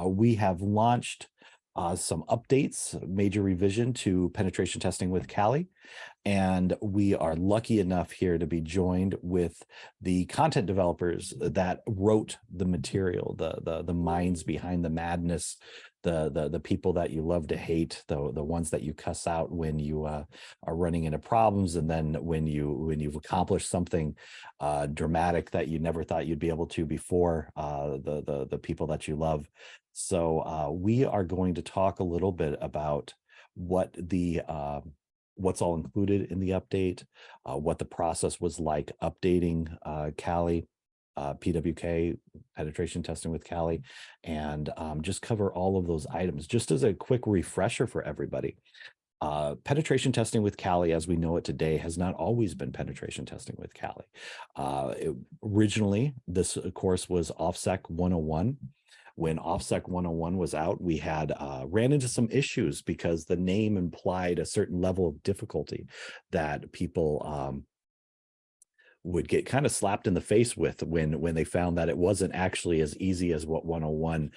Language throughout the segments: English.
we have launched some updates, major revision to penetration testing with Kali. And we are lucky enough here to be joined with the content developers that wrote the material, the minds behind the madness, the people that you love to hate, the ones that you cuss out when you are running into problems, and then when you've accomplished something dramatic that you never thought you'd be able to before, the people that you love. So we are going to talk a little bit about what what's all included in the update, what the process was like updating Kali, PWK, penetration testing with Kali, and just cover all of those items. Just as a quick refresher for everybody, penetration testing with Kali, as we know it today, has not always been penetration testing with Kali. Originally, this course was OffSec 101. When OffSec 101 was out, we had ran into some issues because the name implied a certain level of difficulty that people would get kind of slapped in the face with when they found that it wasn't actually as easy as what 101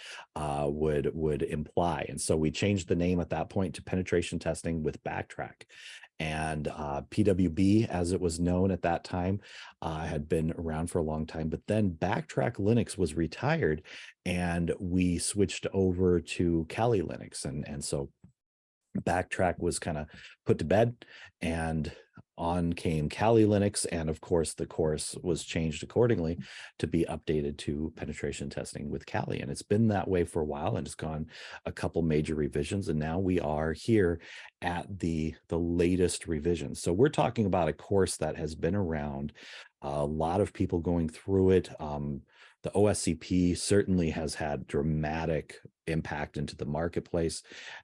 would imply. And so we changed the name at that point to penetration testing with backtrack. And PWB, as it was known at that time, had been around for a long time. But then Backtrack Linux was retired, and we switched over to Kali Linux. And so Backtrack was kind of put to bed, and on came Kali Linux, and of course the course was changed accordingly to be updated to penetration testing with Kali. And it's been that way for a while, and it's gone a couple major revisions, and now we are here at the latest revision. So we're talking about a course that has been around, a lot of people going through it. The OSCP certainly has had dramatic impact into the marketplace.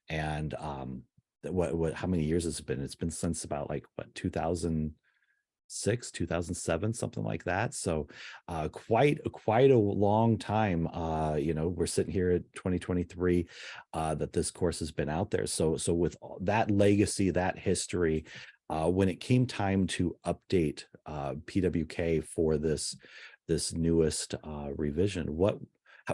And how many years has it been? It's been since about like what, 2006, 2007, something like that. So quite a long time. We're sitting here at 2023 that this course has been out there. So with that legacy, that history, when it came time to update PWK for this newest revision,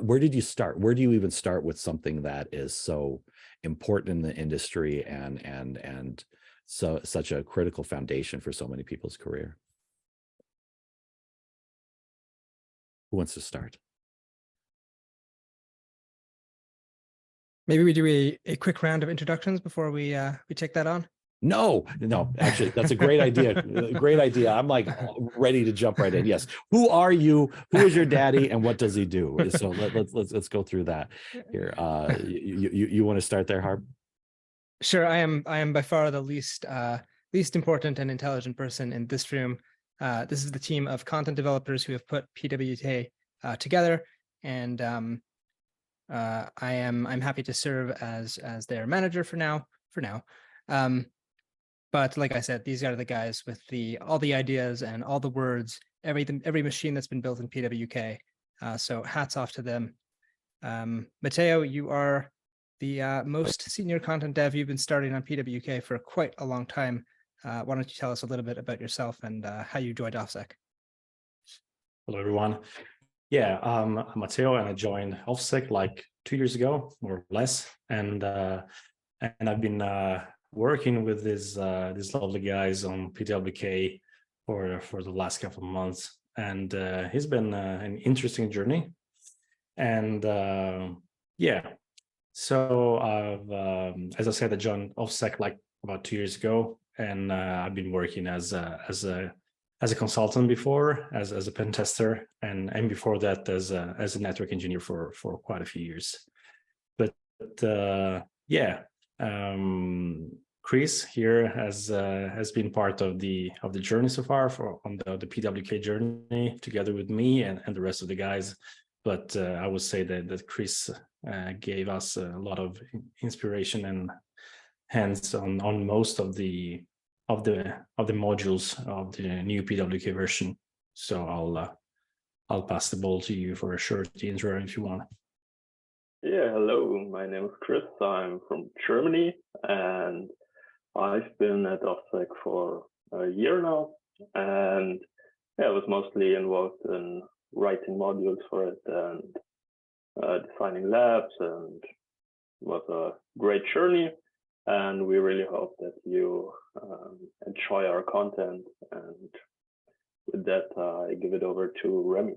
where did you start? Where do you even start with something that is so important in the industry and so such a critical foundation for so many people's career? Who wants to start? Maybe we do a quick round of introductions before we take that on. No, actually, that's a great idea. Great idea. I'm like ready to jump right in. Yes. Who are you? Who is your daddy? And what does he do? So let's go through that here. You want to start there, Harb? Sure. I am by far the least important and intelligent person in this room. This is the team of content developers who have put PWK together, and I'm happy to serve as their manager for now. But like I said, these are the guys with all the ideas and all the words, every machine that's been built in PWK. So hats off to them. Matteo, you are the most senior content dev. You've been starting on PWK for quite a long time. Why don't you tell us a little bit about yourself and how you joined OffSec? Hello, everyone. Yeah, I'm Matteo, and I joined OffSec like 2 years ago, more or less. And I've been working with these lovely guys on PWK for the last couple of months, and it's been an interesting journey. And yeah, so as I said, I joined OffSec like about 2 years ago, and I've been working as a consultant before, as a pen tester, and before that as a network engineer for quite a few years. But yeah. Chris here has been part of the journey so far on the PWK journey together with me and the rest of the guys. But I would say that Chris gave us a lot of inspiration and hands on most of the modules of the new PWK version. So I'll pass the ball to you for a short intro if you want. Yeah, hello, my name is Chris. I'm from Germany, and I've been at OffSec for a year now, and I was mostly involved in writing modules for it and designing labs, and it was a great journey. And we really hope that you enjoy our content. And with that, I give it over to Remi.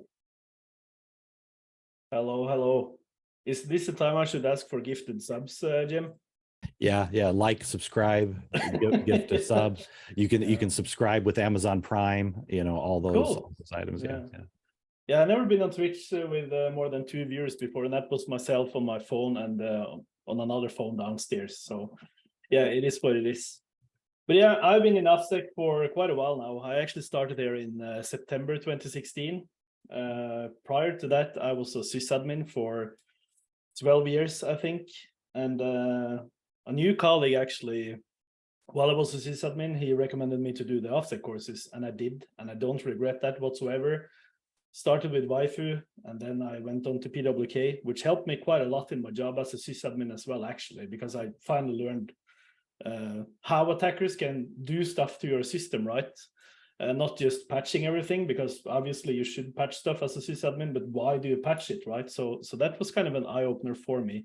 Hello, hello. Is this the time I should ask for gifted subs, Jim? Yeah, like, subscribe, gift a sub. You can subscribe with Amazon Prime, all those items. Yeah, I've never been on Twitch with more than 2 viewers before, and that was myself on my phone and on another phone downstairs. So yeah, it is what it is. But yeah, I've been in OffSec for quite a while now. I actually started there in September 2016. Prior to that, I was a sysadmin for 12 years, I think. And a new colleague actually, while I was a sysadmin, he recommended me to do the OffSec courses, and I did, and I don't regret that whatsoever. Started with Waifu, and then I went on to PWK, which helped me quite a lot in my job as a sysadmin as well, actually, because I finally learned how attackers can do stuff to your system, right? Not just patching everything, because obviously you should patch stuff as a sysadmin, but why do you patch it, right? So that was kind of an eye-opener for me.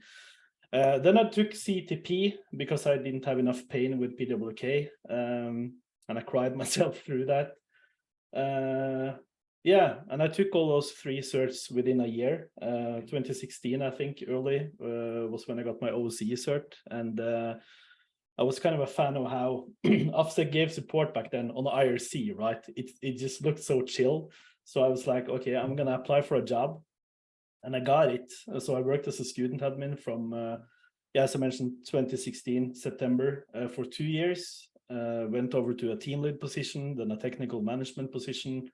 Then I took CTP because I didn't have enough pain with PWK, and I cried myself through that. Yeah, and I took all those 3 certs within a year. 2016, I think, early was when I got my OC cert, and I was kind of a fan of how OffSec gave support back then on the IRC, right? It just looked so chill. So I was like, okay, I'm gonna apply for a job, and I got it. So I worked as a student admin from, as I mentioned, 2016 September for 2 years. Went over to a team lead position, then a technical management position.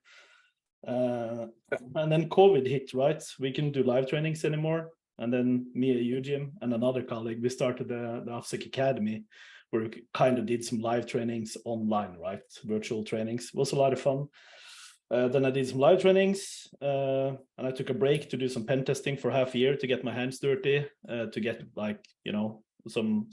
And then COVID hit, right? We couldn't do live trainings anymore. And then me, you, Jim, and another colleague, we started the OffSec Academy, where we kind of did some live trainings online, right? Virtual trainings. It was a lot of fun. Then I did some live trainings, and I took a break to do some pen testing for half a year to get my hands dirty, to get some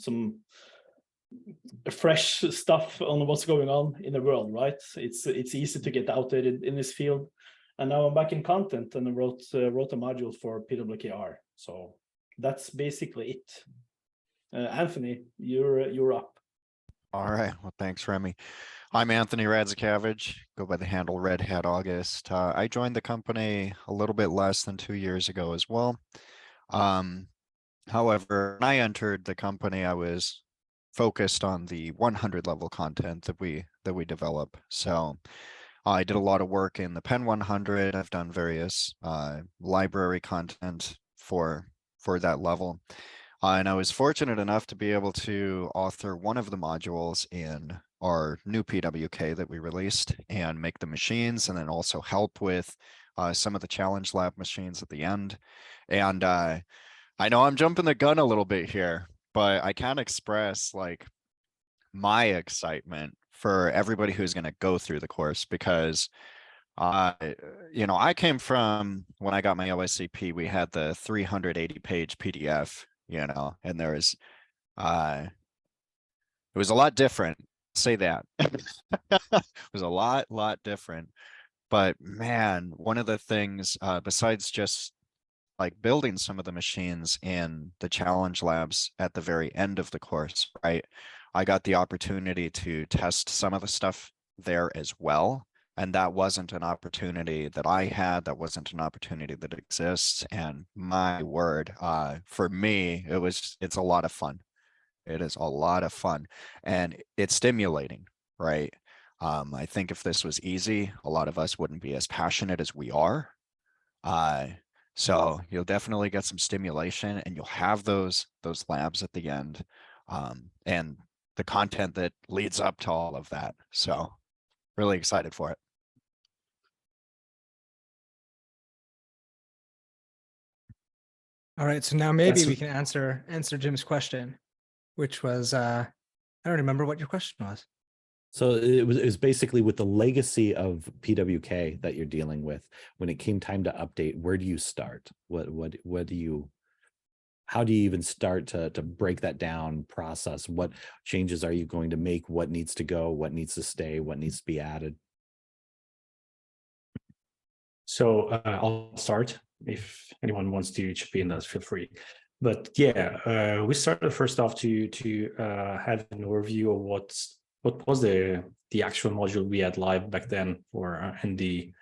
fresh stuff on what's going on in the world, right? It's easy to get outdated in this field. And now I'm back in content, and I wrote a module for PWKR. So that's basically it. Anthony, you're up. All right. Well, thanks, Remi. I'm Anthony Radzikavage, go by the handle Red Hat August. I joined the company a little bit less than 2 years ago as well. However, when I entered the company, I was focused on the 100 level content that we develop. So I did a lot of work in the PEN-100. I've done various library content for that level. And I was fortunate enough to be able to author one of the modules in our new PWK that we released and make the machines, and then also help with some of the challenge lab machines at the end. And I know I'm jumping the gun a little bit here, but I can't express like my excitement for everybody who's going to go through the course, because I came from, when I got my OSCP, we had the 380-page PDF, and there was it was a lot different, say that. It was a lot different. But man, one of the things, besides just like building some of the machines in the challenge labs at the very end of the course, right? I got the opportunity to test some of the stuff there as well. And that wasn't an opportunity that I had. That wasn't an opportunity that exists. And my word, for me, it's a lot of fun. It is a lot of fun, and it's stimulating, right? I think if this was easy, a lot of us wouldn't be as passionate as we are. So you'll definitely get some stimulation, and you'll have those labs at the end, and the content that leads up to all of that. So really excited for it. All right, so now maybe we can answer Jim's question, which was I don't remember what your question was. So it was basically with the legacy of PWK that you're dealing with. When it came time to update, where do you start? How do you even start to break that down, process? What changes are you going to make? What needs to go? What needs to stay? What needs to be added? So I'll start. if anyone wants to chip in, that feel free. But yeah, we started first off to have an overview of what was the actual module we had live back then, or in the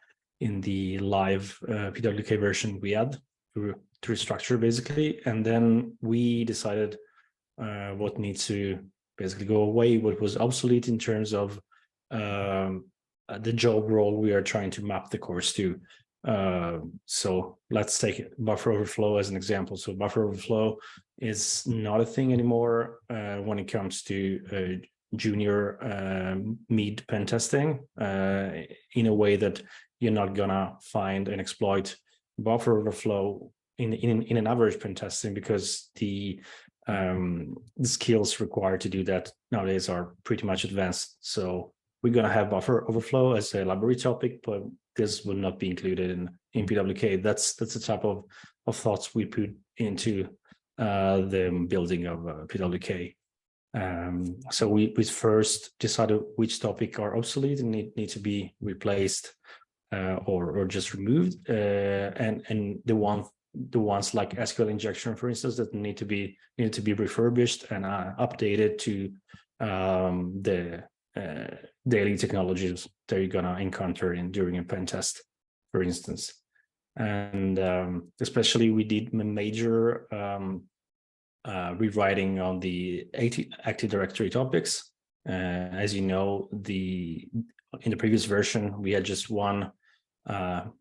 live PWK version we had to restructure basically, and then we decided what needs to basically go away, what was obsolete in terms of the job role we are trying to map the course to. So let's take buffer overflow as an example. So buffer overflow is not a thing anymore when it comes to junior mid pen testing, in a way that you're not gonna find and exploit buffer overflow in an average pen testing, because the skills required to do that nowadays are pretty much advanced. So we're going to have buffer overflow as a library topic, but this will not be included in PWK. That's the type of thoughts we put into the building of PWK. So we first decided which topic are obsolete and need to be replaced or just removed, and the ones like SQL injection, for instance, that need to be refurbished and updated to the daily technologies that you're gonna encounter during a pen test, for instance. And especially we did a major rewriting on the Active Directory topics. As you know, in the previous version we had just one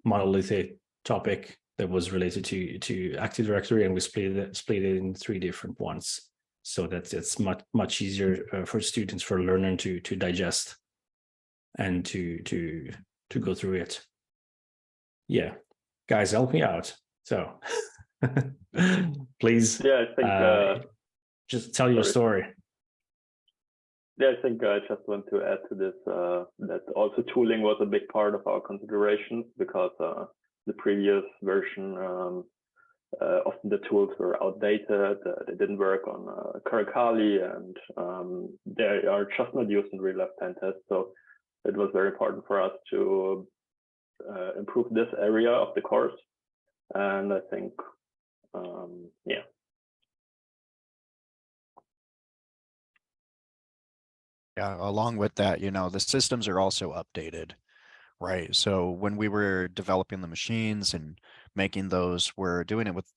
monolithic topic that was related to Active Directory, and we split it in 3 different ones, so that it's much easier for students, for learning to digest and to go through it. Yeah, guys, help me out. So please, Yeah, I think just tell your story. Yeah, I think I just want to add to this that also tooling was a big part of our considerations, because the previous version, often the tools were outdated, they didn't work on Karakali, and they are just not used in real life pen tests. So it was very important for us to improve this area of the course. And I think, yeah. Yeah, along with that, you know, the systems are also updated, right? So when we were developing the machines and making those, we're doing it with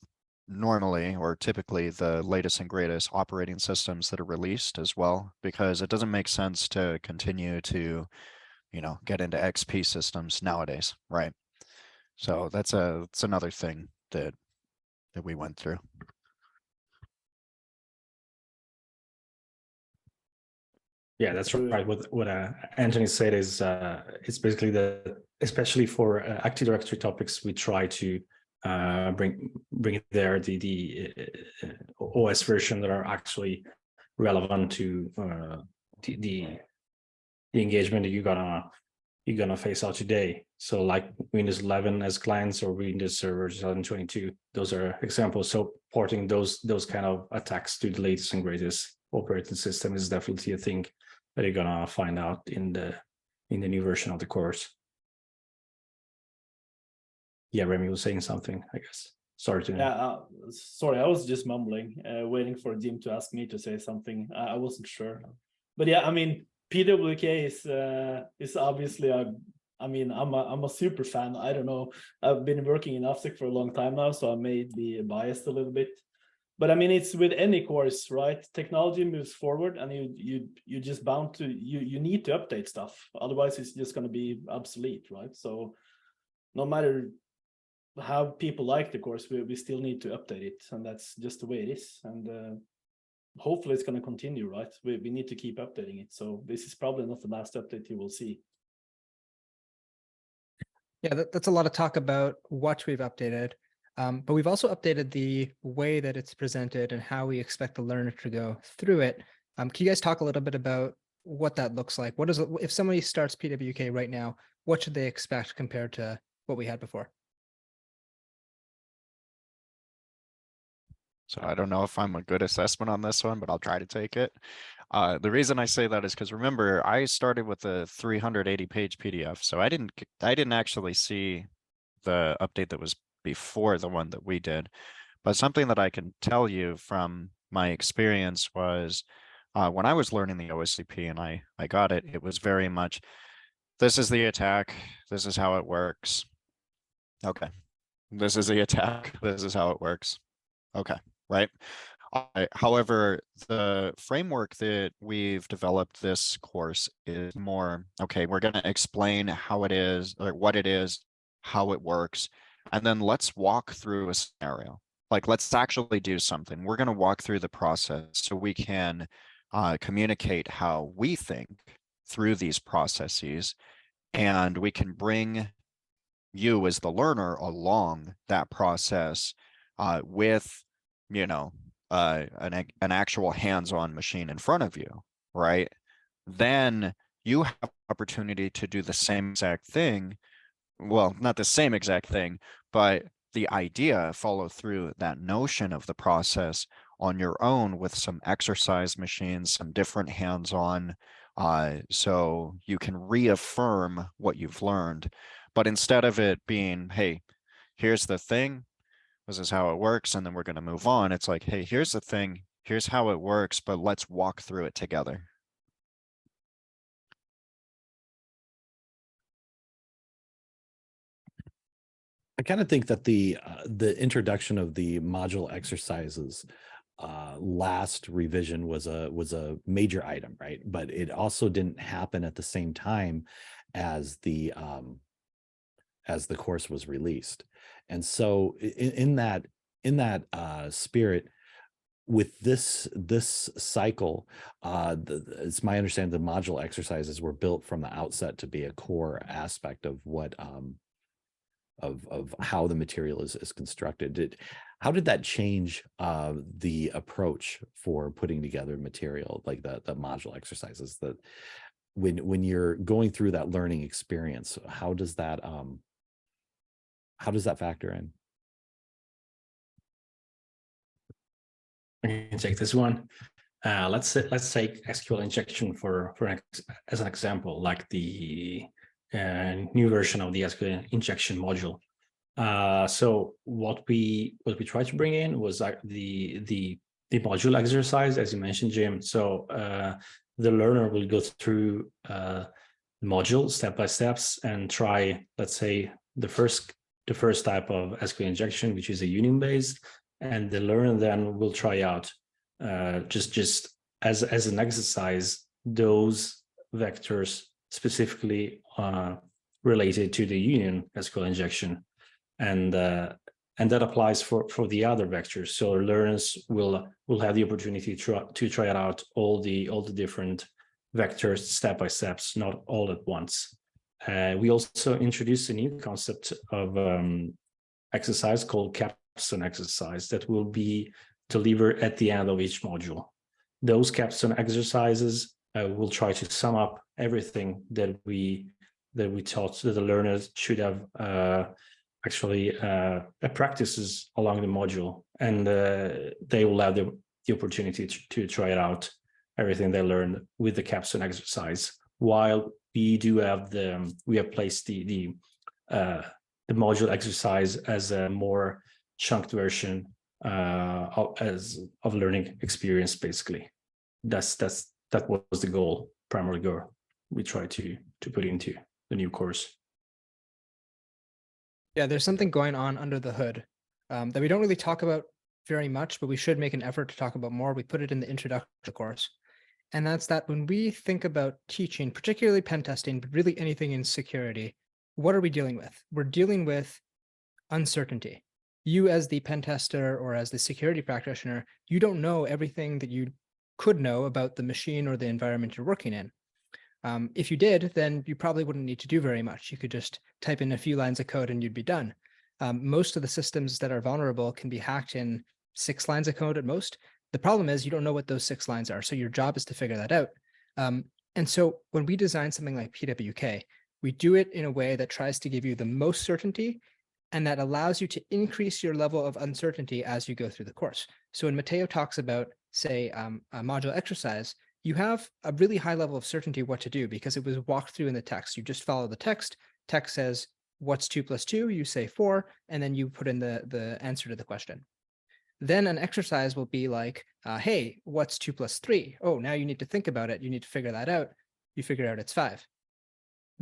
normally or typically the latest and greatest operating systems that are released as well, because it doesn't make sense to continue to, you know, get into XP systems nowadays, right? So that's another thing that we went through. Yeah, that's right. What Anthony said is it's basically especially for Active Directory topics, we try to bring there the OS version that are actually relevant to the engagement that you're gonna face out today. So like Windows 11 as clients or Windows Server 2022, those are examples. So porting those kind of attacks to the latest and greatest operating system is definitely a thing that you're gonna find out in the new version of the course. Yeah, Remi was saying something, I guess. Sorry to. Yeah, sorry, I was just mumbling, waiting for Jim to ask me to say something. I wasn't sure, but yeah, I mean, PWK is obviously I'm a super fan. I don't know, I've been working in OffSec for a long time now, so I may be biased a little bit. But I mean, it's with any course, right? Technology moves forward, and you just bound to you need to update stuff. Otherwise, it's just going to be obsolete, right? So no matter how people like the course, we still need to update it, and that's just the way it is. And hopefully, it's going to continue, right? We need to keep updating it. So this is probably not the last update you will see. Yeah, that's a lot of talk about what we've updated. But we've also updated the way that it's presented and how we expect the learner to go through it. Can you guys talk a little bit about what that looks like? What is it, if somebody starts PWK right now, what should they expect compared to what we had before? So I don't know if I'm a good assessment on this one, but I'll try to take it. The reason I say that is because remember, I started with a 380-page PDF, so I didn't actually see the update that was before the one that we did. But something that I can tell you from my experience was when I was learning the OSCP and I got it, it was very much, this is the attack, this is how it works. Okay, this is the attack, this is how it works. Okay, right? However, the framework that we've developed this course is more, okay, we're going to explain how it is, or what it is, how it works, and then let's walk through a scenario. Like, let's actually do something. We're going to walk through the process so we can communicate how we think through these processes, and we can bring you as the learner along that process with, you know, an actual hands-on machine in front of you, right? Then you have opportunity to do the same exact thing. Well, not the same exact thing, but the idea, follow through that notion of the process on your own with some exercise machines, some different hands-on, so you can reaffirm what you've learned. But instead of it being, hey, here's the thing, this is how it works, and then we're going to move on, it's like, hey, here's the thing, here's how it works, but let's walk through it together. I kind of think that the introduction of the module exercises last revision was a major item, right? But it also didn't happen at the same time as the course was released. And so in that spirit, with this cycle, it's my understanding the module exercises were built from the outset to be a core aspect of what of how the material is constructed. How did that change the approach for putting together material, like the module exercises, that when you're going through that learning experience, how does that factor in? I can take this one. Let's take SQL injection as an example, like the new version of the SQL injection module. So what we tried to bring in was the module exercise, as you mentioned, Jim. So the learner will go through the module step by steps and try, let's say, the first type of SQL injection, which is a union based, and the learner then will try out just as an exercise those vectors specifically related to the union SQL injection, and that applies for the other vectors. So learners will have the opportunity to try out all the different vectors step by steps, not all at once. We also introduced a new concept of exercise called capstone exercise that will be delivered at the end of each module. Those capstone exercises will try to sum up everything that we taught that the learners should have actually practices along the module, and they will have the opportunity to try it out, everything they learned with the capstone exercise. While we do have we have placed the module exercise as a more chunked version of learning experience. Basically, that was the primary goal we tried to put into the new course. Yeah, there's something going on under the hood that we don't really talk about very much, but we should make an effort to talk about more. We put it in the introduction to the course. And that's that when we think about teaching, particularly pen testing, but really anything in security, what are we dealing with? We're dealing with uncertainty. You as the pen tester or as the security practitioner, you don't know everything that you could know about the machine or the environment you're working in. If you did, then you probably wouldn't need to do very much. You could just type in a few lines of code and you'd be done. Most of the systems that are vulnerable can be hacked in 6 lines of code at most. The problem is you don't know what those 6 lines are. So your job is to figure that out. And so when we design something like PWK, we do it in a way that tries to give you the most certainty and that allows you to increase your level of uncertainty as you go through the course. So when Matteo talks about, say, a module exercise, you have a really high level of certainty what to do because it was walked through in the text. You just follow the text. Text says, what's 2 plus 2? You say 4, and then you put in the answer to the question. Then an exercise will be like, hey, what's 2 plus 3? Oh, now you need to think about it. You need to figure that out. You figure out it's 5.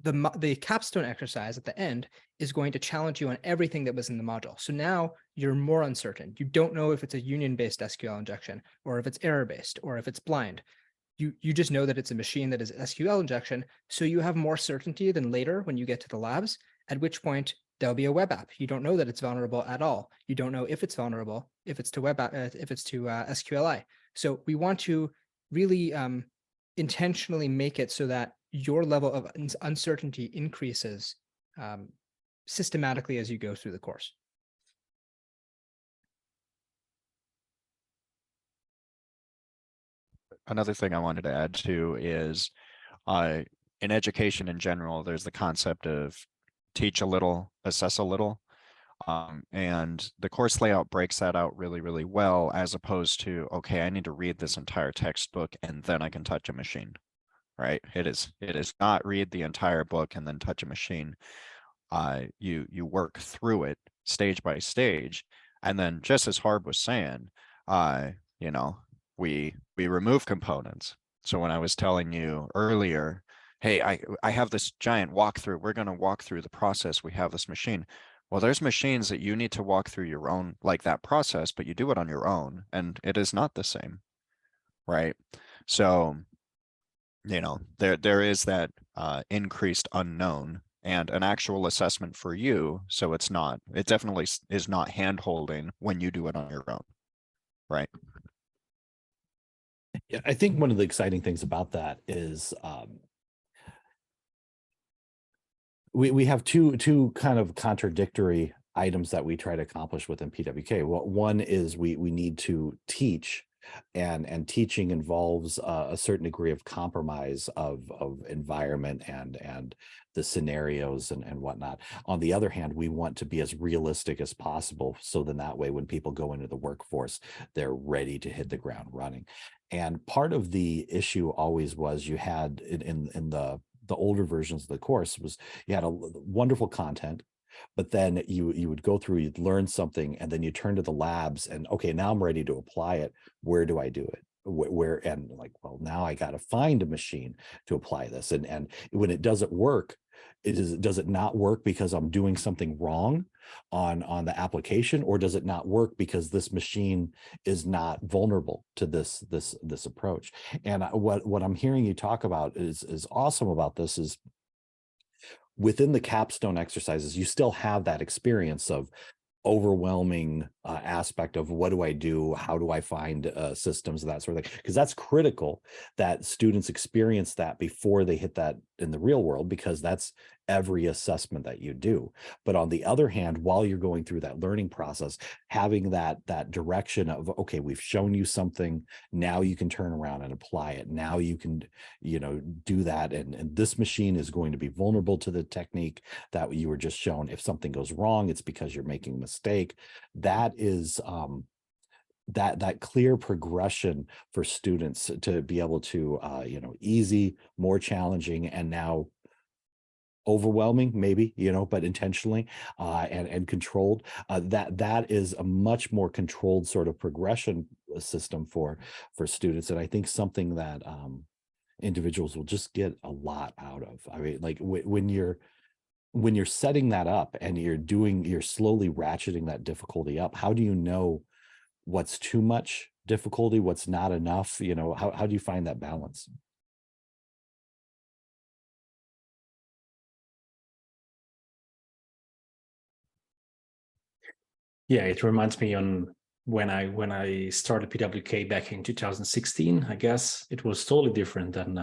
The capstone exercise at the end is going to challenge you on everything that was in the module. So now you're more uncertain. You don't know if it's a union-based SQL injection, or if it's error-based, or if it's blind. You just know that it's a machine that is SQL injection. So you have more certainty than later when you get to the labs, at which point there'll be a web app. You don't know that it's vulnerable at all. You don't know if it's vulnerable, if it's to web app, if it's to SQLi. So we want to really intentionally make it so that your level of uncertainty increases systematically as you go through the course. Another thing I wanted to add too is in education in general, there's the concept of teach a little, assess a little. And the course layout breaks that out really, really well, as opposed to, okay, I need to read this entire textbook and then I can touch a machine, right? It is not read the entire book and then touch a machine. You work through it stage by stage. And then just as Harb was saying, you know, we remove components. So when I was telling you earlier, hey, I have this giant walkthrough, we're going to walk through the process, we have this machine. Well, there's machines that you need to walk through your own, like that process, but you do it on your own, and it is not the same, right? So, you know, there is that increased unknown and an actual assessment for you. So it definitely is not hand-holding when you do it on your own, right? Yeah, I think one of the exciting things about that is we have two kind of contradictory items that we try to accomplish within PWK. Well, one is we need to teach, and teaching involves a certain degree of compromise of environment and the scenarios and whatnot. On the other hand, we want to be as realistic as possible, so then that way when people go into the workforce, they're ready to hit the ground running. And part of the issue always was you had in the older versions of the course was you had a wonderful content, but then you would go through, you'd learn something, and then you turn to the labs and, okay, now I'm ready to apply it. Where do I do it? Where and like, well, now I got to find a machine to apply this. And when it doesn't work, does it not work because I'm doing something wrong on the application, or does it not work because this machine is not vulnerable to this approach? And what I'm hearing you talk about is awesome about this is within the capstone exercises, you still have that experience of overwhelming aspect of what do I do? How do I find systems, that sort of thing? Because that's critical that students experience that before they hit that in the real world, because that's every assessment that you do. But on the other hand, while you're going through that learning process, having that direction of, okay, we've shown you something, now you can turn around and apply it. Now you can, you know, do that. And this machine is going to be vulnerable to the technique that you were just shown. If something goes wrong, it's because you're making a mistake. That is that clear progression for students to be able to, you know, easy, more challenging, and now overwhelming, maybe, you know, but intentionally and controlled. That is a much more controlled sort of progression system for students, and I think something that individuals will just get a lot out of. I mean, like when you're setting that up and you're slowly ratcheting that difficulty up, how do you know what's too much difficulty, what's not enough? You know, how do you find that balance? Yeah, it reminds me on when I started PWK back in 2016. I guess it was totally different than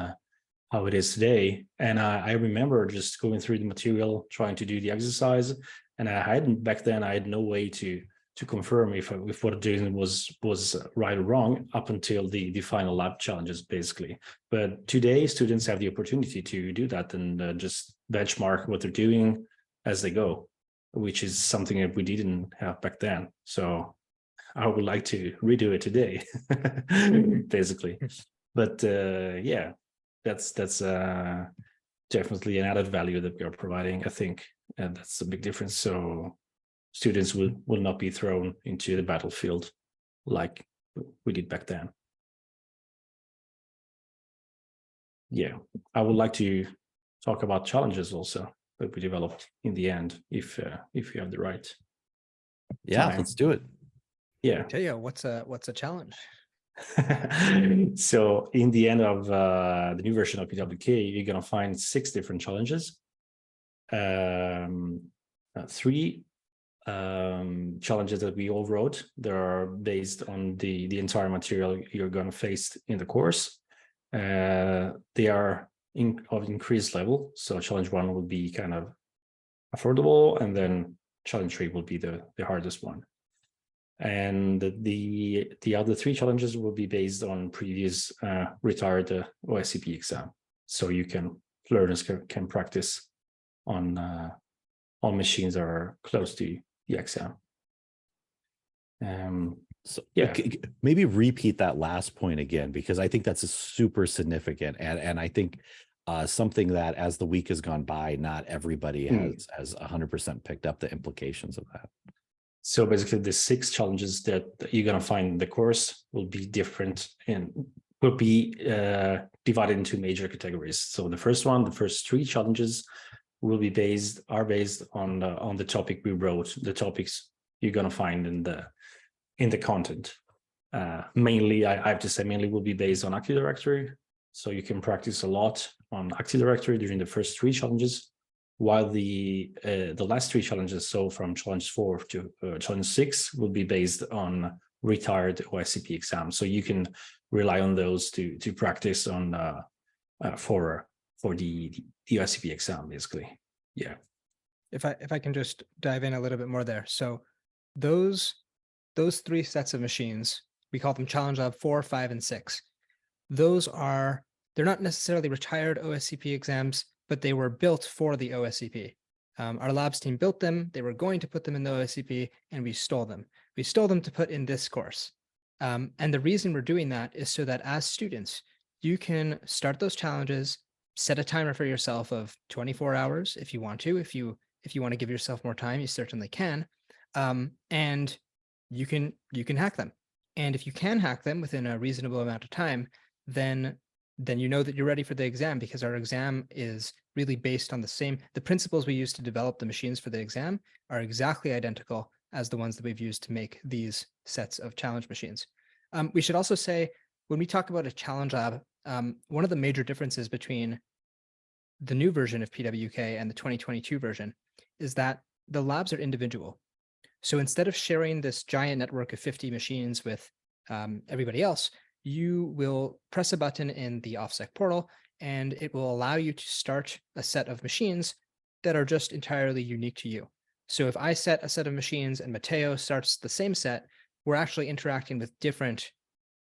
how it is today. And I remember just going through the material, trying to do the exercise, and back then I had no way to confirm if what I'm doing was right or wrong up until the final lab challenges, basically. But today, students have the opportunity to do that and just benchmark what they're doing as they go, which is something that we didn't have back then. So I would like to redo it today, basically. But yeah, that's definitely an added value that we are providing, I think. and that's a big difference. So students will not be thrown into the battlefield like we did back then. Yeah, I would like to talk about challenges also that we developed in the end, if you have the right time. Let's do it. Yeah. Matteo, what's a challenge? So in the end of the new version of PWK, you're gonna find 6 different challenges. 3 challenges that we all wrote. They are based on the entire material you're gonna face in the course. They are of increased level. So challenge 1 will be kind of affordable, and then challenge 3 will be the hardest one. And the other 3 challenges will be based on previous retired OSCP exam. So learners can practice on machines that are close to the exam. So Yeah. maybe repeat that last point again, because I think that's super significant. And I think something that as the week has gone by, not everybody has 100% picked up the implications of that. So basically the 6 challenges that you're going to find in the course will be different and will be divided into major categories. So the first 3 challenges will be based on the topic we wrote, the topics you're going to find in the content. Mainly, I have to say, will be based on Active Directory. So you can practice a lot on Active Directory during the first 3 challenges, while the last 3 challenges, so from challenge 4 to challenge 6, will be based on retired OSCP exams. So you can rely on those to practice on for the OSCP exam, basically. Yeah. If I can just dive in a little bit more there. So those 3 sets of machines, we call them challenge lab 4, 5, and 6. They're not necessarily retired OSCP exams, but they were built for the OSCP. Our labs team built them. They were going to put them in the OSCP, and we stole them. We stole them to put in this course. And the reason we're doing that is so that as students, you can start those challenges, set a timer for yourself of 24 hours if you want to. If you want to give yourself more time, you certainly can. And you can hack them. And if you can hack them within a reasonable amount of time, then you know that you're ready for the exam, because our exam is really based on the principles we use to develop the machines for the exam are exactly identical as the ones that we've used to make these sets of challenge machines. We should also say, when we talk about a challenge lab, one of the major differences between the new version of PWK and the 2022 version is that the labs are individual. So instead of sharing this giant network of 50 machines with everybody else, you will press a button in the OffSec portal, and it will allow you to start a set of machines that are just entirely unique to you. So if I set a set of machines and Matteo starts the same set, we're actually interacting with different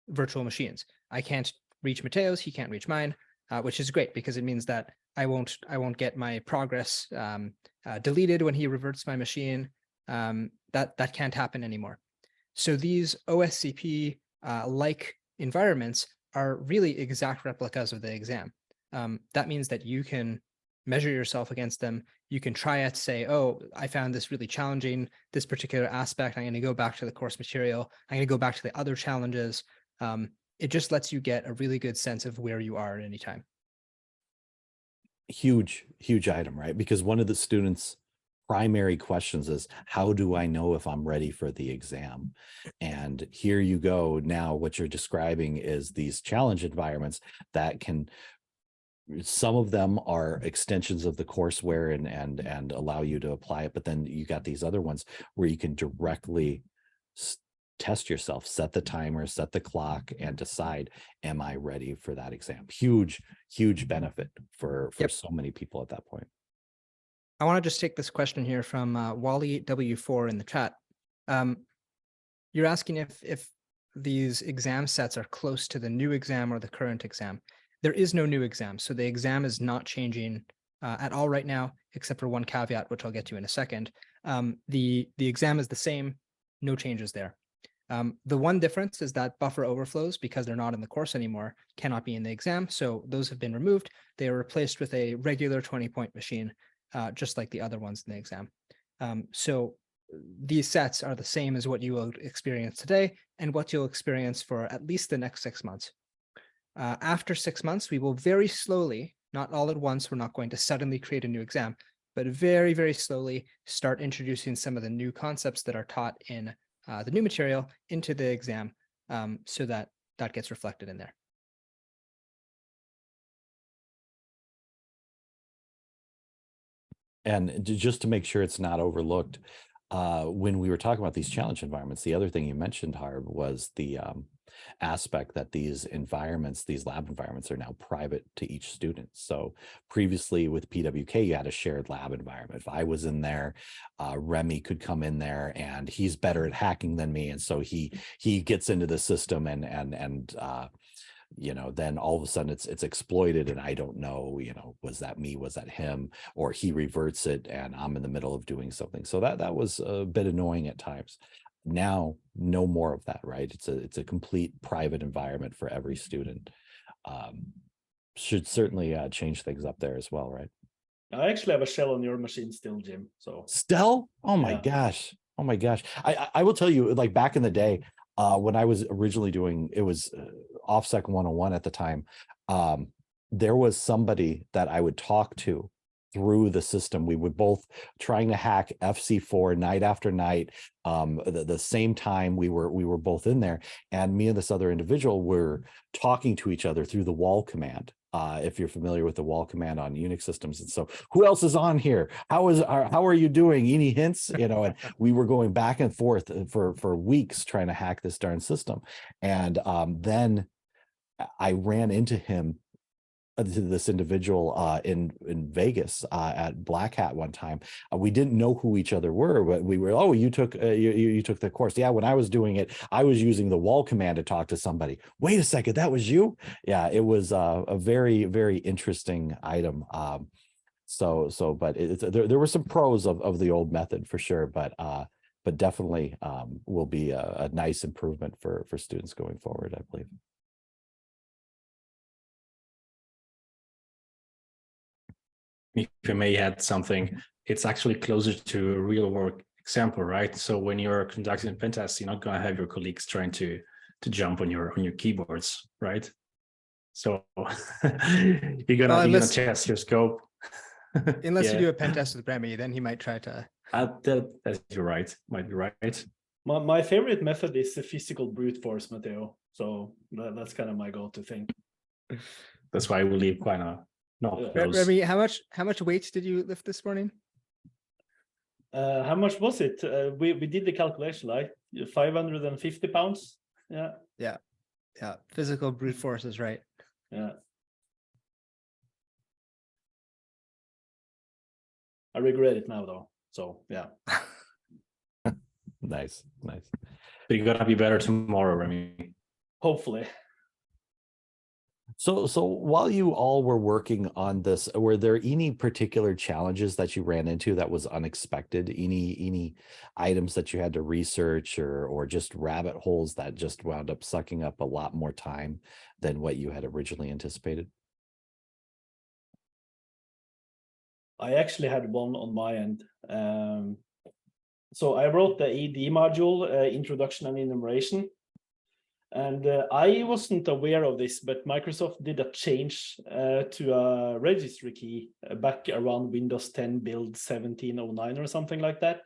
virtual machines. I can't reach Matteo's, he can't reach mine, which is great because it means that I won't get my progress deleted when he reverts my machine. That can't happen anymore. So these OSCP like environments are really exact replicas of the exam. That means that you can measure yourself against them. You can try it, say, oh, I found this really challenging, this particular aspect. I'm going to go back to the course material. I'm going to go back to the other challenges. It just lets you get a really good sense of where you are at any time. Huge item, right? Because one of the students' primary questions is, how do I know if I'm ready for the exam? And here you go. Now what you're describing is these challenge environments that can, some of them are extensions of the courseware and allow you to apply it, but then you got these other ones where you can directly test yourself, set the timer, set the clock, and decide, am I ready for that exam? Huge benefit for so many people at that point. I want to just take this question here from Wally W4 in the chat. You're asking if these exam sets are close to the new exam or the current exam. There is no new exam, so the exam is not changing at all right now, except for one caveat, which I'll get to in a second. The exam is the same, no changes there. The one difference is that buffer overflows, because they're not in the course anymore, cannot be in the exam. So those have been removed. They are replaced with a regular 20-point machine. just like the other ones in the exam. So these sets are the same as what you will experience today and what you'll experience for at least the next 6 months. After 6 months, we will very slowly, not all at once, we're not going to suddenly create a new exam, but very, very slowly start introducing some of the new concepts that are taught in the new material into the exam, so that that gets reflected in there. And just to make sure it's not overlooked, when we were talking about these challenge environments, the other thing you mentioned, Harb, was the aspect that these environments, these lab environments, are now private to each student. So previously with PWK, you had a shared lab environment. If I was in there, Remi could come in there, and he's better at hacking than me, and so he gets into the system, and you know, then all of a sudden it's exploited, and I don't know, you know, was that me, was that him, or he reverts it and I'm in the middle of doing something. So that was a bit annoying at times. Now, no more of that, right? It's a complete private environment for every student. Should certainly change things up there as well, right? I actually have a shell on your machine still, Jim. So Stell? Oh my Yeah. gosh. Oh my gosh. I will tell you, like back in the day, when I was originally doing, it was OffSec 101 at the time, there was somebody that I would talk to through the system. We would both trying to hack FC4 night after night. The same time we were both in there, and me and this other individual were talking to each other through the wall command. If you're familiar with the wall command on Unix systems. And so who else is on here? How are you doing? Any hints? You know, and we were going back and forth for weeks trying to hack this darn system. And then I ran into him, this individual in Vegas at Black Hat one time. We didn't know who each other were, but we were, oh, you took you took the course. Yeah, when I was doing it, I was using the wall command to talk to somebody. Wait a second, that was you? Yeah, it was a very, very interesting item. But there were some pros of the old method for sure, but definitely will be a nice improvement for students going forward, I believe. If I may add something, it's actually closer to a real work example, right? So when you're conducting a pen test, you're not going to have your colleagues trying to jump on your keyboards, right? So you're gonna test your scope. Unless you do a pen test with Remi, then he might try to. You're right. Might be right. my favorite method is the physical brute force, Matteo. So that's kind of my go-to thing. That's why we leave quite a. No, Remi, how much weight did you lift this morning? How much was it? We did the calculation, like 550 pounds. Yeah. Physical brute force is right. Yeah. I regret it now, though. So yeah. Nice. But you're gonna be better tomorrow, Remi. Hopefully. So while you all were working on this, were there any particular challenges that you ran into that was unexpected? Any items that you had to research, or just rabbit holes that just wound up sucking up a lot more time than what you had originally anticipated? I actually had one on my end. So I wrote the ED module, Introduction and Enumeration. And I wasn't aware of this, but Microsoft did a change to a registry key back around Windows 10 build 1709 or something like that.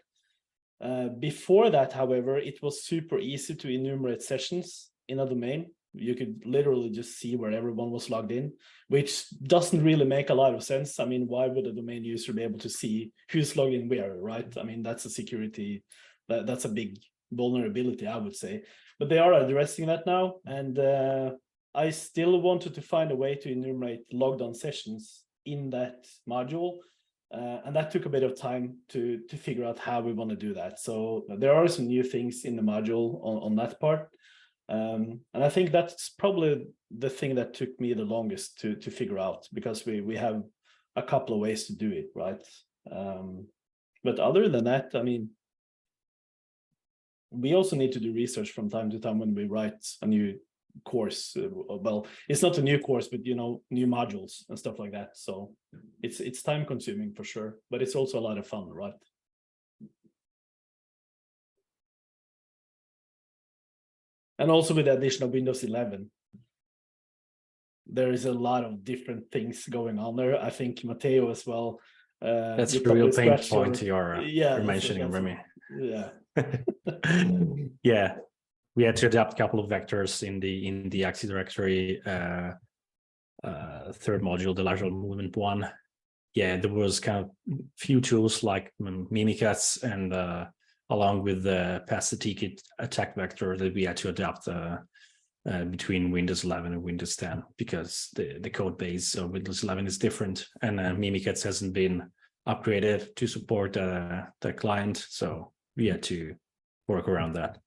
Before that, however, it was super easy to enumerate sessions in a domain. You could literally just see where everyone was logged in, which doesn't really make a lot of sense. I mean, why would a domain user be able to see who's logged in where, right? I mean, that's a security, that's a big vulnerability, I would say. But they are addressing that now, and I still wanted to find a way to enumerate logged on sessions in that module, and that took a bit of time to figure out how we want to do that. So there are some new things in the module on that part, and I think that's probably the thing that took me the longest to figure out, because we have a couple of ways to do it, right? But other than that, I mean, we also need to do research from time to time when we write a new course. Well, it's not a new course, but new modules and stuff like that. So it's time consuming for sure, but it's also a lot of fun, right? And also with the addition of Windows 11, there is a lot of different things going on there. I think Matteo as well. That's a real pain point you're mentioning, Remi. Yeah. Yeah, we had to adapt a couple of vectors in the Axis directory third module, the lateral movement one. Yeah, there was kind of few tools like Mimikatz and along with the pass the ticket attack vector that we had to adapt between Windows 11 and Windows 10 because the code base of Windows 11 is different, and Mimikatz hasn't been upgraded to support the client, so we had to work around that.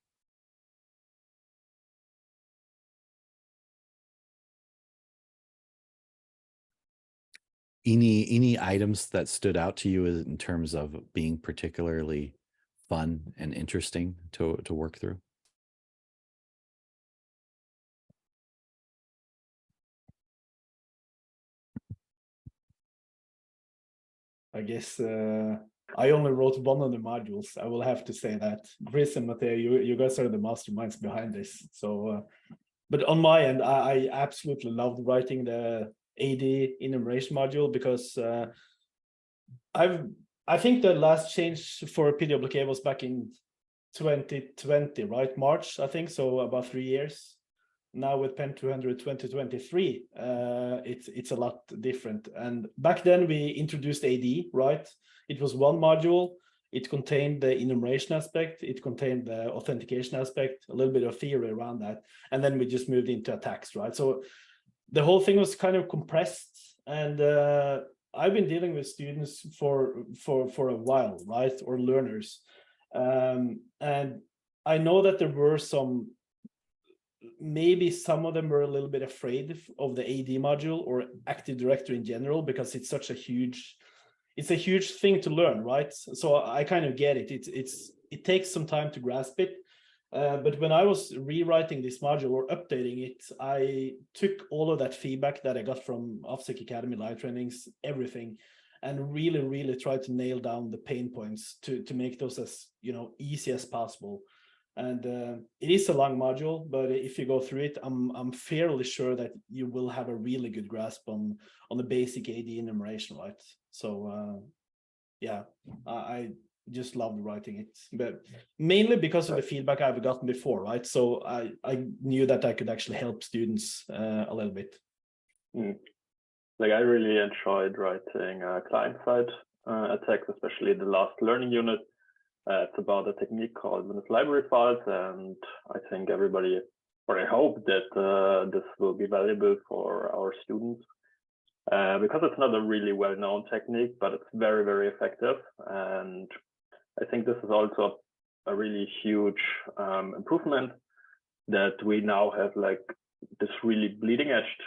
Any items that stood out to you in terms of being particularly fun and interesting to work through? I guess I only wrote one of the modules. I will have to say that. Chris and Matteo, you guys are the masterminds behind this. So, but on my end, I absolutely loved writing the AD enumeration module because I think the last change for PWK was back in 2020, right? March, I think. So about 3 years. Now with PEN-200 2023, it's a lot different. And back then we introduced AD, right? It was one module. It contained the enumeration aspect. It contained the authentication aspect, a little bit of theory around that. And then we just moved into attacks, right? So the whole thing was kind of compressed. And I've been dealing with students for a while, right? Or learners. And I know that there were maybe some of them were a little bit afraid of the AD module or Active Directory in general, because it's such a huge thing to learn, right? So I kind of get it. It takes some time to grasp it. But when I was rewriting this module or updating it, I took all of that feedback that I got from OffSec Academy live trainings, everything, and really tried to nail down the pain points to make those as easy as possible. And it is a long module, but if you go through it, I'm fairly sure that you will have a really good grasp on the basic AD enumeration, right? So yeah, I just loved writing it, but mainly because of the feedback I've gotten before, right? So I knew that I could actually help students a little bit. Like I really enjoyed writing client-side attacks, especially the last learning unit. It's about a technique called Windows library files, and I think everybody, or I hope that this will be valuable for our students because it's not a really well-known technique, but it's very effective. And I think this is also a really huge improvement that we now have like this really bleeding edge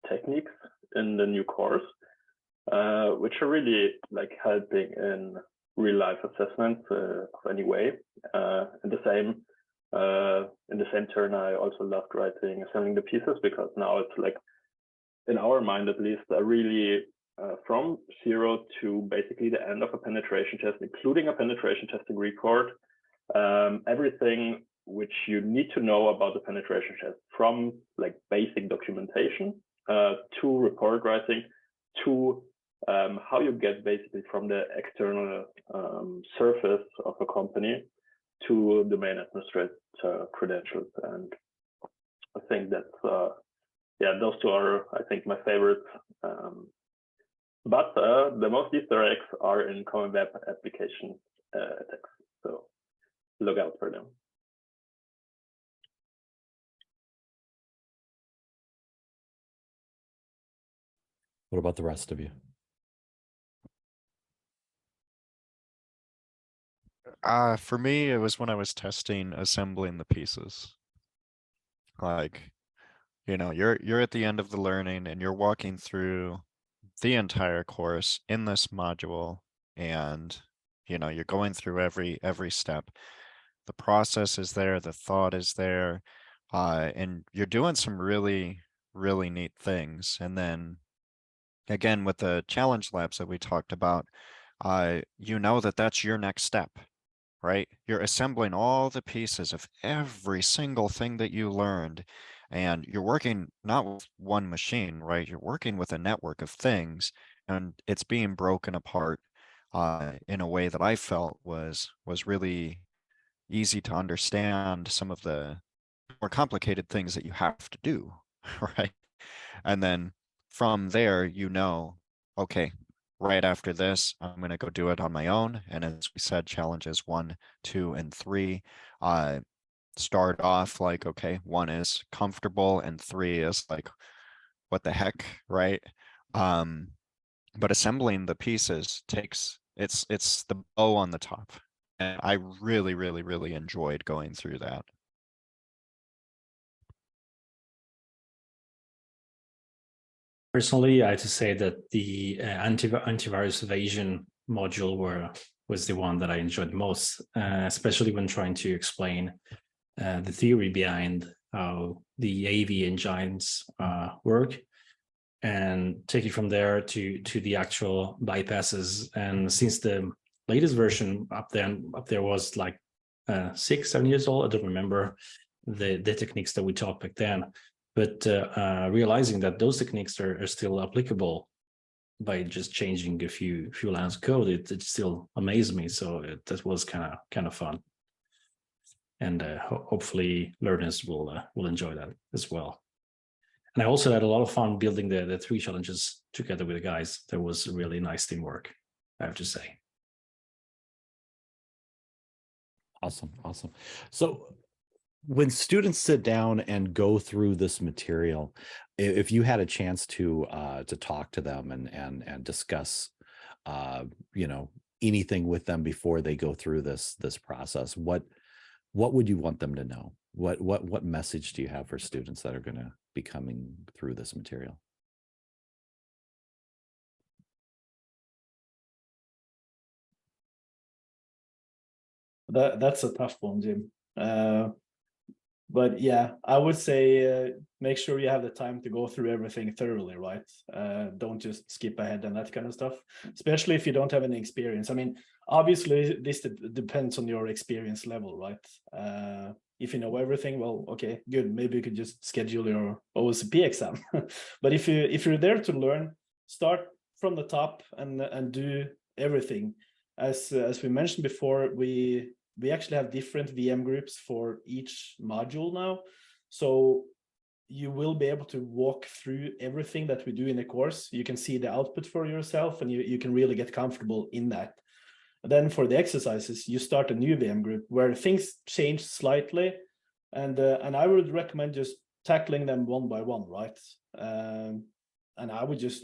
techniques in the new course, which are really like helping in real life assessments of any way. In the same turn, I also loved writing assembling the pieces, because now it's like, in our mind at least, a really from zero to basically the end of a penetration test, including a penetration testing report, everything which you need to know about the penetration test, from like basic documentation to report writing to how you get basically from the external surface of a company to domain administrator credentials. And I think that's yeah, those two are, I think, my favorites. But the most Easter eggs are in common web application attacks, so look out for them. What about the rest of you? For me, it was when I was testing assembling the pieces. Like, you're at the end of the learning and you're walking through the entire course in this module, and you're going through every step. The process is there, the thought is there, and you're doing some really, really neat things. And then again, with the challenge labs that we talked about, you know that that's your next step, right? You're assembling all the pieces of every single thing that you learned, and you're working not with one machine, right? You're working with a network of things, and it's being broken apart in a way that I felt was really easy to understand some of the more complicated things that you have to do, right? And then from there, you know, okay, right after this, I'm going to go do it on my own. And as we said, challenges 1, 2, and 3 start off like, okay, 1 is comfortable and 3 is like, what the heck, right? But assembling the pieces takes, it's the bow on the top. And I really, really, really enjoyed going through that. Personally, I have to say that the antivirus evasion module was the one that I enjoyed most, especially when trying to explain the theory behind how the AV engines work, and take it from there to the actual bypasses. And since the latest version up there was like 6, 7 years old, I don't remember the techniques that we taught back then. But realizing that those techniques are still applicable by just changing a few lines of code, it still amazed me. So that was kind of fun, and hopefully learners will enjoy that as well. And I also had a lot of fun building the 3 challenges together with the guys. That was really nice teamwork, I have to say. Awesome. So when students sit down and go through this material, if you had a chance to talk to them and discuss anything with them before they go through this process, what would you want them to know? What message do you have for students that are going to be coming through this material? That's a tough one, Jim. But yeah, I would say make sure you have the time to go through everything thoroughly, right? Don't just skip ahead and that kind of stuff, especially if you don't have any experience. I mean, obviously this depends on your experience level, right? If you know everything, well, okay, good. Maybe you could just schedule your OSCP exam. But if you're there to learn, start from the top and do everything. As we mentioned before, we actually have different VM groups for each module now. So you will be able to walk through everything that we do in the course. You can see the output for yourself, and you can really get comfortable in that. Then for the exercises, you start a new VM group where things change slightly. And I would recommend just tackling them one by one, right? And I would just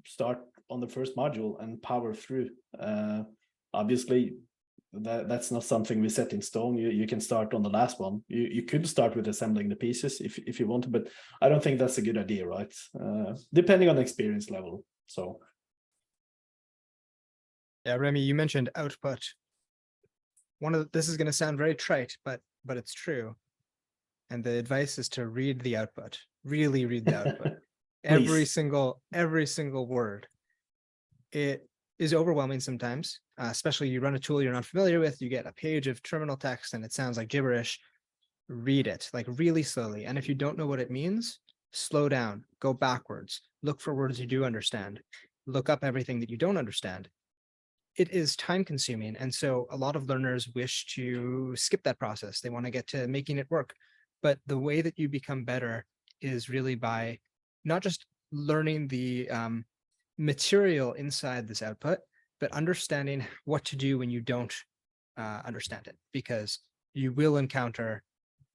start on the first module and power through. Obviously, that's not something we set in stone. You can start on the last one. You could start with assembling the pieces if you want to, but I don't think that's a good idea, right? Depending on the experience level. So Yeah, Remi, you mentioned output. This is going to sound very trite, but it's true. And the advice is to read the output. Really read the output. every single word. It is overwhelming sometimes, especially you run a tool you're not familiar with, you get a page of terminal text and it sounds like gibberish. Read it like really slowly. And if you don't know what it means, slow down, go backwards, look for words you do understand, look up everything that you don't understand. It is time consuming. And so a lot of learners wish to skip that process. They want to get to making it work. But the way that you become better is really by not just learning the material inside this output, but understanding what to do when you don't understand it, because you will encounter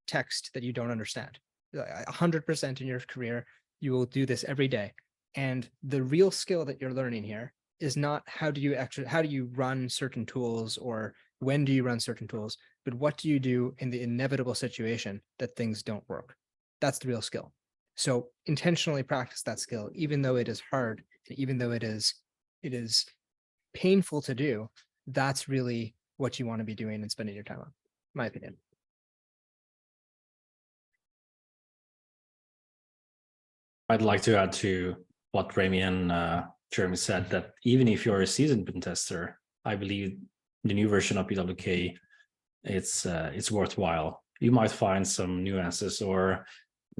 text that you don't understand. 100% in your career, you will do this every day. And the real skill that you're learning here is not how do you run certain tools or when do you run certain tools, but what do you do in the inevitable situation that things don't work? That's the real skill. So intentionally practice that skill, even though it is hard, and even though it is painful to do. That's really what you want to be doing and spending your time on, in my opinion. I'd like to add to what Remi and Jeremy said, that even if you're a seasoned pen tester, I believe the new version of PWK, it's worthwhile. You might find some nuances or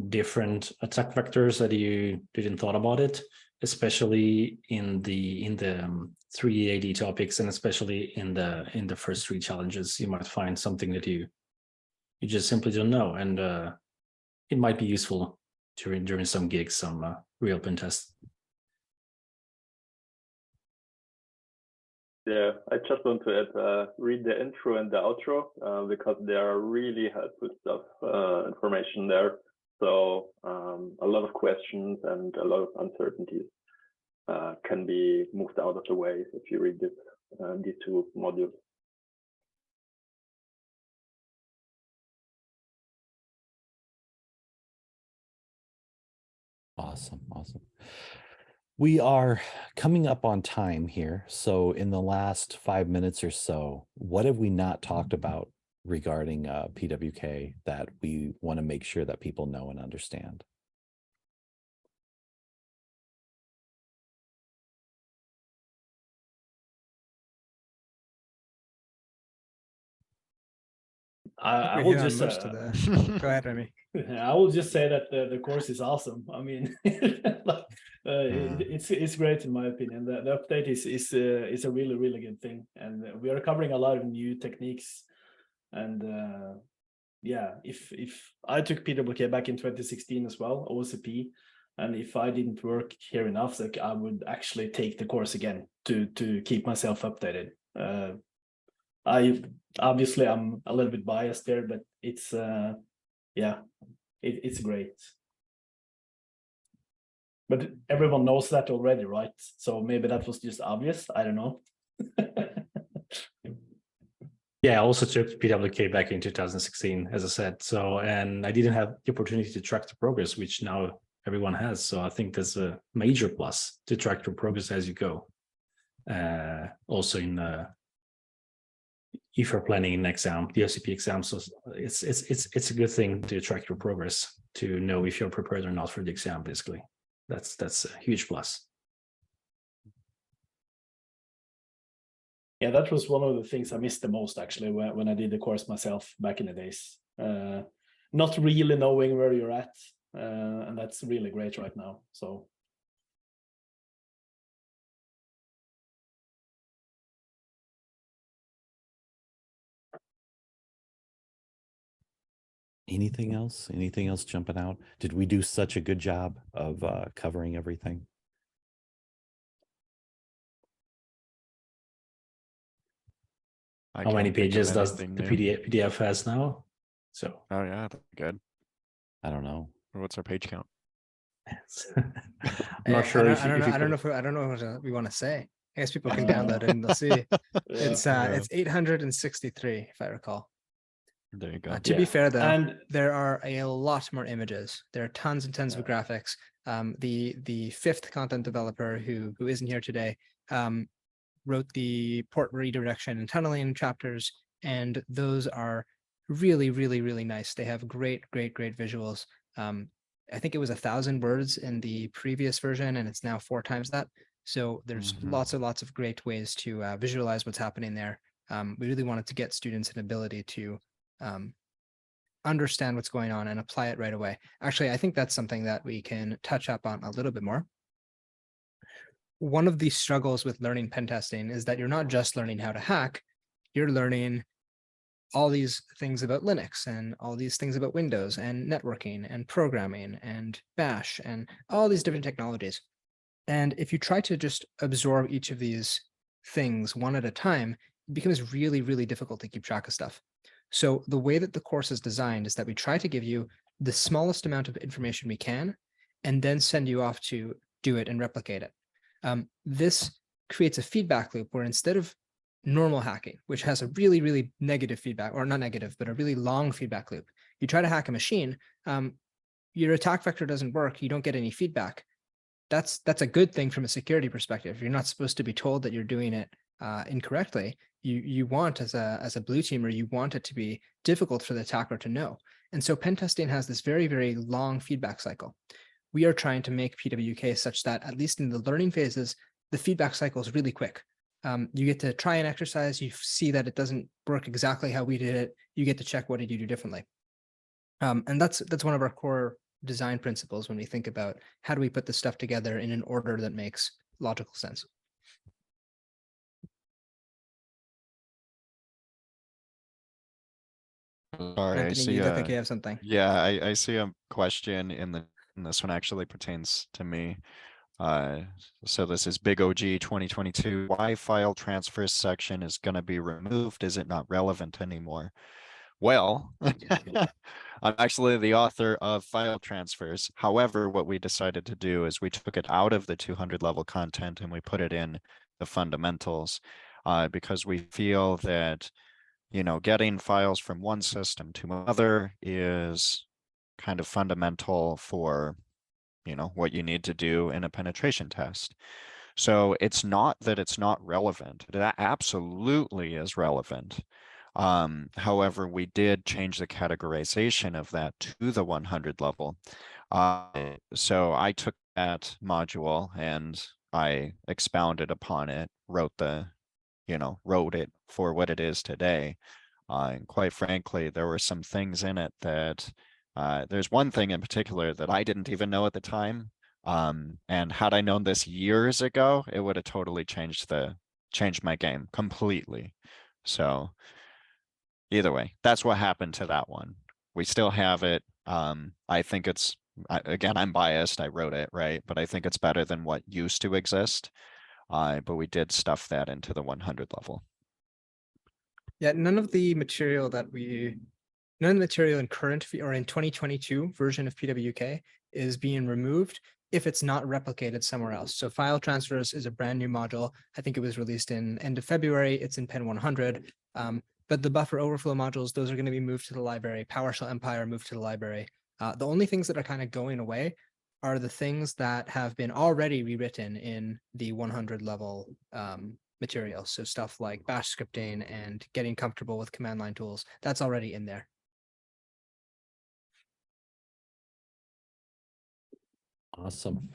different attack vectors that you didn't thought about it, especially in the 3 AD topics, and especially in the first 3 challenges. You might find something that you just simply don't know, and it might be useful during some gigs, some real pen tests. Yeah, I just want to add, read the intro and the outro because there are really helpful stuff, information there. So a lot of questions and a lot of uncertainties can be moved out of the way if you read these 2 modules. Awesome. We are coming up on time here. So in the last 5 minutes or so, what have we not talked about regarding PWK that we want to make sure that people know and understand? I We're will here on just most of the. Go ahead, Remi. I will just say that the course is awesome. I mean, it's great in my opinion. The update is a really good thing, and we are covering a lot of new techniques. And yeah, if I took PWK back in 2016 as well, OScp, and if I didn't work here in OffSec, I would actually take the course again to keep myself updated. Obviously I'm a little bit biased there, but it's yeah, it's great. But everyone knows that already, right? So maybe that was just obvious. I don't know. Yeah, I also took PWK back in 2016, as I said. So, and I didn't have the opportunity to track the progress, which now everyone has. So I think that's a major plus to track your progress as you go. Also in if you're planning an exam, the OCP exam, so it's a good thing to track your progress, to know if you're prepared or not for the exam. Basically, that's a huge plus. Yeah, that was one of the things I missed the most actually when I did the course myself back in the days. Not really knowing where you're at, and that's really great right now. So. Anything else? Anything else jumping out? Did we do such a good job of covering everything? How many pages does the PDF has now? So. Oh yeah, that's good. I don't know. What's our page count? I'm not sure. I don't know what we want to say. I guess people can download it and they'll see. It's 863 if I recall. There you go. To be fair though, there are a lot more images. There are tons and tons of graphics. The 5th content developer who isn't here today wrote the port redirection and tunneling chapters, and those are really nice. They have great visuals. I think it was 1,000 words in the previous version, and it's now 4 times that. So there's lots of great ways to visualize what's happening there. We really wanted to get students an ability to understand what's going on and apply it right away. Actually, I think that's something that we can touch up on a little bit more. One of the struggles with learning pen testing is that you're not just learning how to hack, you're learning all these things about Linux and all these things about Windows and networking and programming and Bash and all these different technologies. And if you try to just absorb each of these things one at a time, it becomes really difficult to keep track of stuff. So the way that the course is designed is that we try to give you the smallest amount of information we can, and then send you off to do it and replicate it. This creates a feedback loop where instead of normal hacking, which has a really negative feedback, or not negative, but a really long feedback loop, you try to hack a machine, your attack vector doesn't work, you don't get any feedback. That's a good thing from a security perspective. You're not supposed to be told that you're doing it incorrectly. You want, as a blue teamer, you want it to be difficult for the attacker to know. And so pen testing has this very long feedback cycle. we are trying to make PWK such that, at least in the learning phases, the feedback cycle is really quick. You get to try an exercise, you see that it doesn't work exactly how we did it, you get to check what did you do differently. And that's one of our core design principles when we think about how do we put this stuff together in an order that makes logical sense. Sorry, I Anthony, see you look like you have something. yeah, I see a question in this one actually pertains to me. So this is Big OG 2022. Why file transfers section is going to be removed? Is it not relevant anymore? Well, I'm actually the author of file transfers. However, what we decided to do is we took it out of the 200 level content and we put it in the fundamentals, because we feel that, you know, getting files from one system to another is kind of fundamental for, you know, what you need to do in a penetration test. So it's not that it's not relevant. It absolutely is relevant. However, we did change the categorization of that to the 100 level. So I took that module and I expounded upon it, wrote it for what it is today. And quite frankly, there were some things in it that there's one thing in particular that I didn't even know at the time. And had I known this years ago, it would have totally changed my game completely. So either way, that's what happened to that one. We still have it. I think it's, again, I'm biased, I wrote it, right? But I think it's better than what used to exist. But we did stuff that into the 100 level. Yeah, none of the material in current or in 2022 version of PWK is being removed if it's not replicated somewhere else. So file transfers is a brand new module. I think it was released in end of February. It's in PEN-100. But the buffer overflow modules, those are going to be moved to the library. PowerShell Empire moved to the library. The only things that are kind of going away are the things that have been already rewritten in the 100 level material. So stuff like bash scripting and getting comfortable with command line tools, that's already in there. Awesome.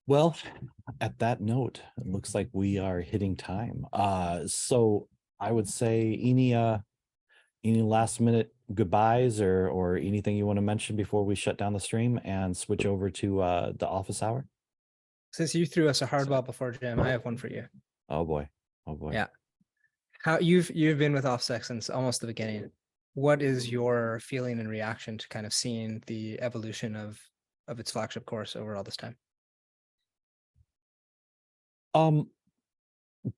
Well, at that note, it looks like we are hitting time. So I would say any last minute goodbyes or anything you want to mention before we shut down the stream and switch over to the office hour? Since you threw us a hardball before, Jim, I have one for you. Oh boy. Oh boy. Yeah. How you've been with OffSec since almost the beginning. What is your feeling and reaction to kind of seeing the evolution of its flagship course over all this time?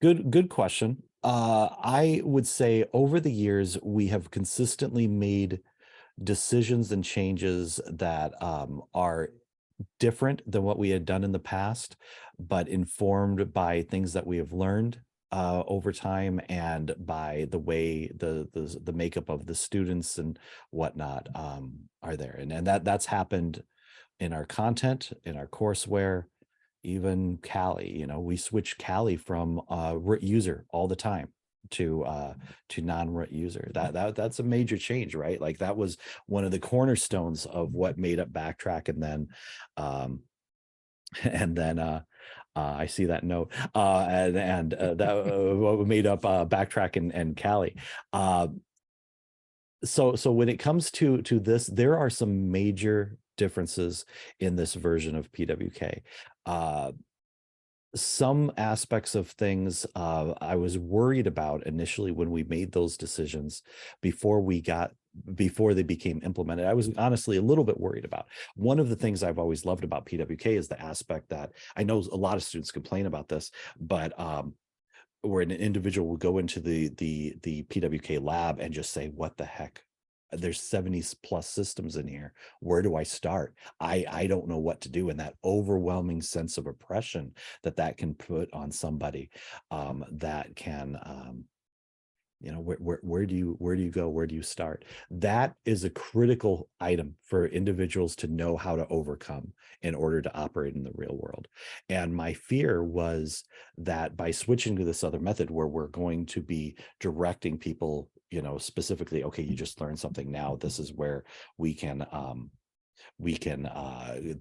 Good question. I would say over the years, we have consistently made decisions and changes that are different than what we had done in the past, but informed by things that we have learned over time and by the way the makeup of the students and whatnot are there. And that's happened in our content, in our courseware, even Kali. You know, we switch Kali from root user all the time to non-root user. That's a major change, right? Like that was one of the cornerstones of what made up Backtrack, and then I see that note and that what made up Backtrack and Kali. So when it comes to this, there are some major differences in this version of PWK. Some aspects of things I was worried about initially when we made those decisions before they became implemented. I was honestly a little bit worried about. One of the things I've always loved about PWK is the aspect that I know a lot of students complain about this, but where an individual will go into the PWK lab and just say, what the heck? There's 70 plus systems in here. Where do I start? I don't know what to do. And that overwhelming sense of oppression that can put on somebody, that can, you know, where do you go? Where do you start? That is a critical item for individuals to know how to overcome in order to operate in the real world. And my fear was that by switching to this other method where we're going to be directing people, you know, specifically, okay, you just learned something now, this is where we can we can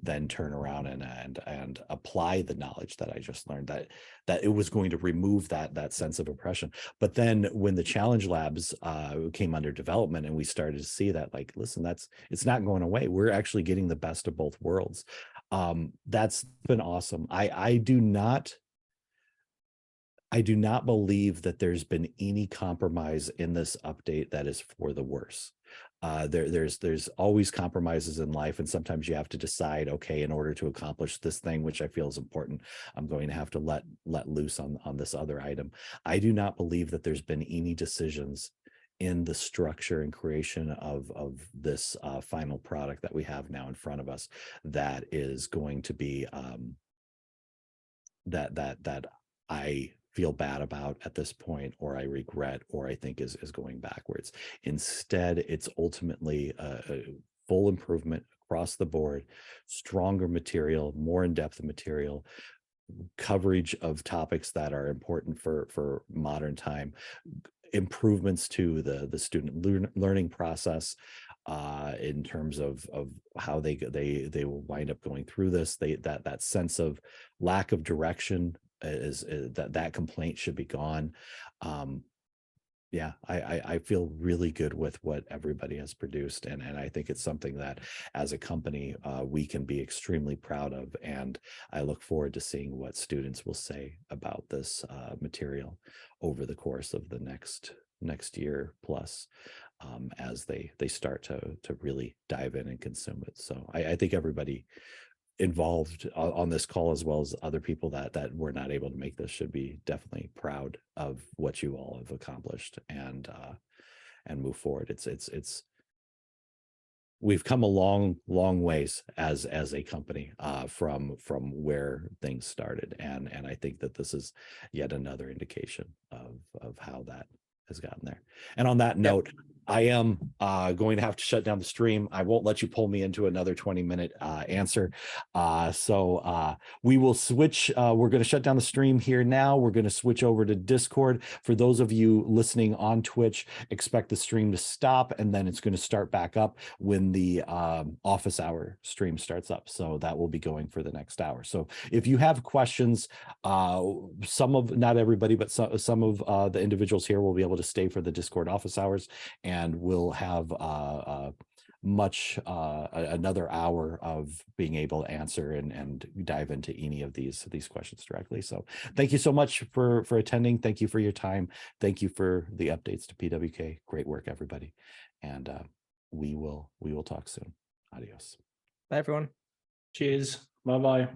then turn around and apply the knowledge that I just learned, that it was going to remove that sense of oppression. But then when the challenge labs came under development and we started to see that, like, listen, it's not going away. We're actually getting the best of both worlds. That's been awesome. I do not believe that there's been any compromise in this update that is for the worse. There's always compromises in life, and sometimes you have to decide, okay, in order to accomplish this thing, which I feel is important, I'm going to have to let loose on this other item. I do not believe that there's been any decisions in the structure and creation of this final product that we have now in front of us that is going to be that I feel bad about at this point, or I regret, or I think is going backwards. Instead, it's ultimately a full improvement across the board, stronger material, more in-depth material, coverage of topics that are important for modern time, improvements to the student learning process in terms of how they will wind up going through this. That sense of lack of direction is that complaint should be gone. Yeah, I feel really good with what everybody has produced, and I think it's something that as a company we can be extremely proud of, and I look forward to seeing what students will say about this material over the course of the next year plus, as they start to really dive in and consume it. So I think everybody involved on this call, as well as other people that were not able to make this, should be definitely proud of what you all have accomplished and move forward. It's we've come a long ways as a company from where things started, and I think that this is yet another indication of how that has gotten there. And on that note, I am going to have to shut down the stream. I won't let you pull me into another 20-minute answer. So we will switch. We're going to shut down the stream here now. We're going to switch over to Discord. For those of you listening on Twitch, expect the stream to stop, and then it's going to start back up when the office hour stream starts up. So that will be going for the next hour. So if you have questions, not everybody, but some of the individuals here will be able to stay for the Discord office hours, and we'll have another hour of being able to answer and dive into any of these questions directly. So thank you so much for attending. Thank you for your time. Thank you for the updates to PWK. Great work, everybody. And we will talk soon. Adios. Bye, everyone. Cheers. Bye-bye.